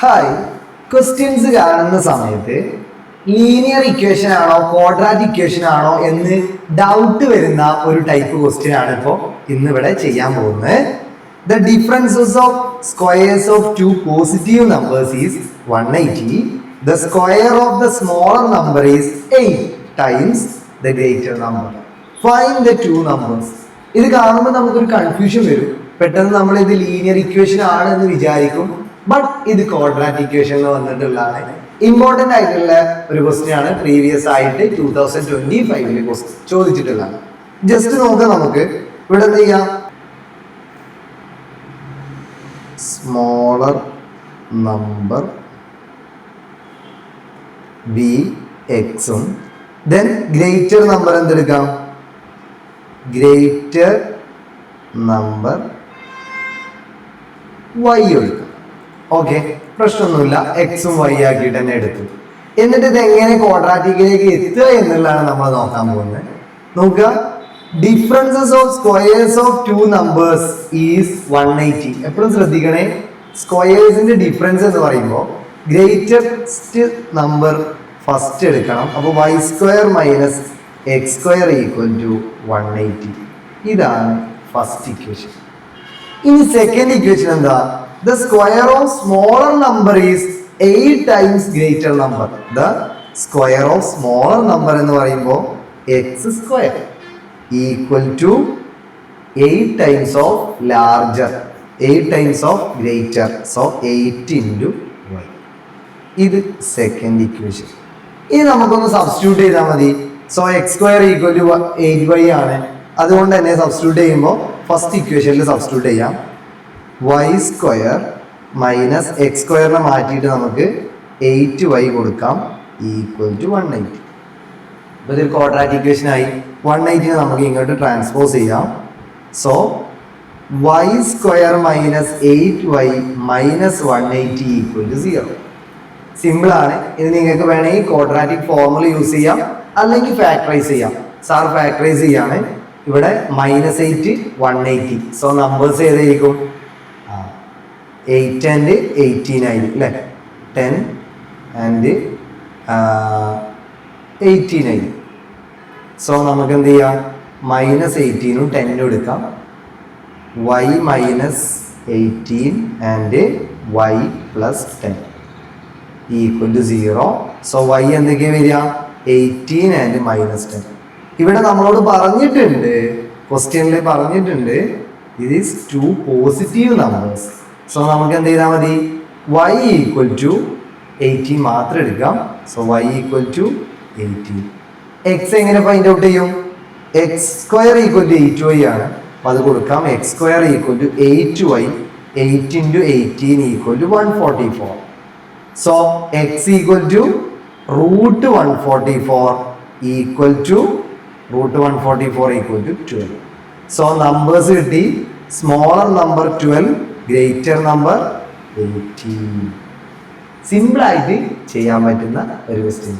Hi, questions കാണുന്ന സമയത്ത് linear equation ആണോ ക്വാഡ്രാറ്റിക് ഇക്വേഷൻ ആണോ എന്ന് ഡൗട്ട് വരുന്ന ഒരു ടൈപ്പ് ക്വസ്റ്റ്യൻ ആണ് ഇപ്പോൾ ഇന്നിവിടെ ചെയ്യാൻ പോകുന്നത്. The differences of squares of two positive numbers is 180. The square of the smaller number is 8 times the greater number. Find the two numbers. ഇത് കാണുമ്പോൾ നമുക്കൊരു കൺഫ്യൂഷൻ വരും. പെട്ടെന്ന് നമ്മൾ ഇത് ലീനിയർ ഇക്വേഷൻ ആണ് എന്ന് വിചാരിക്കും. ബട്ട് ഇത് ക്വാഡ്രാറ്റിക് ഇക്വേഷനിൽ വന്നിട്ടുള്ളതാണ്. ഇമ്പോർട്ടൻ്റ് ആയിട്ടുള്ള ഒരു ക്വസ്റ്റ്യൻ ആണ്. പ്രീവിയസ് ആയിട്ട് 2025 ചോദിച്ചിട്ടുള്ളതാണ്. ജസ്റ്റ് നോക്കാം. നമുക്ക് ഇവിടെ എന്ത് ചെയ്യാം, സ്മോളർ നമ്പർ ബി എക്സും ദെൻ ഗ്രേറ്റർ നമ്പർ എന്തെടുക്കാം, ഗ്രേറ്റർ നമ്പർ വൈ എടുക്കാം. ഓക്കെ, പ്രശ്നമൊന്നുമില്ല. എക്സും വൈ ആക്കിയിട്ട് തന്നെ എടുത്തു. എന്നിട്ട് ഇത് എങ്ങനെ ക്വാഡ്രാറ്റിക്കിലേക്ക് എത്തുക എന്നുള്ളതാണ് നമ്മൾ നോക്കാൻ പോകുന്നത്. നോക്കുക, differences of squares of two numbers is 180. എപ്പോഴും ശ്രദ്ധിക്കണേ, സ്ക്വയേഴ്സിന്റെ ഡിഫറൻസ് എന്ന് പറയുമ്പോൾ ഗ്രേറ്റസ്റ്റ് നമ്പർ ഫസ്റ്റ് എടുക്കണം. അപ്പോൾ Y square minus X square equal to 180. ഇതാണ് ഫസ്റ്റ് ഇക്വേഷൻ. ഇനി സെക്കൻഡ് ഇക്വേഷൻ എന്താ, the square of smaller number is 8 times greater number. The square of smaller number എന്ന് പറയുമ്പോൾ x square equal to 8 times of larger, 8 times of greater. So 8 into y. ഇത് second equation. ഇനി നമുക്കൊന്ന് substitute ചെയ്താൽ മതി. So X square equal to 8y ആണ്. അതുകൊണ്ട് തന്നെ സബ്സ്റ്റിറ്റ്യൂട്ട് ചെയ്യുമ്പോൾ ഫസ്റ്റ് ഇക്വേഷനിൽ സബ്സ്റ്റിറ്റ്യൂട്ട് ചെയ്യാം. വൈ സ്ക്വയർ മൈനസ് എക്സ് സ്ക്വയറിനെ മാറ്റിയിട്ട് നമുക്ക് 8y കൊടുക്കാം ഈക്വൽ ടു 180. അപ്പോൾ ഇതൊരു ക്വാഡ്രാറ്റിക് ഇക്വേഷൻ ആയി. 180 നമുക്ക് ഇങ്ങോട്ട് ട്രാൻസ്പോസ് ചെയ്യാം. So Y square minus 8y minus 180 equal to 0. സിമ്പിളാണ്. ഇത് നിങ്ങൾക്ക് വേണമെങ്കിൽ ക്വാഡ്രാറ്റിക് ഫോർമുല യൂസ് ചെയ്യാം, അല്ലെങ്കിൽ ഫാക്ടറൈസ് ചെയ്യാം. സാർ ഫാക്ടറൈസ് ചെയ്യാണ്. ഇവിടെ -8 180. സോ നമ്പേഴ്സ് ഏതായിരിക്കും, 8 and 18 ആയിരിക്കും അല്ലേ. 10 and 18 ആയിരിക്കും. സോ നമുക്ക് എന്ത് ചെയ്യാം, -18ഉം 10ഉം എടുക്കാം. y -18 and y plus 10 equal to 0. So y എന്തൊക്കെയാണ് വരിക, 18 and -10. ഇവിടെ നമ്മളോട് പറഞ്ഞിട്ടുണ്ട്, ക്വസ്റ്റ്യനിൽ പറഞ്ഞിട്ടുണ്ട്, ഇത് is two positive numbers. So നമുക്ക് എന്ത് ചെയ്താൽ മതി, y ഈക്വൽ ടു 18 മാത്രം എടുക്കാം. So y equal to 18. X എങ്ങനെ ഫൈൻഡ് ഔട്ട് ചെയ്യും, X square equal to 8y ആണ്. അപ്പം അത് കൊടുക്കാം. X square equal to 8y, 8 into 18 equal to 144. So X equal to root 144 equal to root 144 equal to 12. So numbers കിട്ടി. Smaller number 12, greater number 18. സിമ്പിളായിട്ട് ചെയ്യാൻ പറ്റുന്ന ഒരു ക്വസ്റ്റ്യൻ.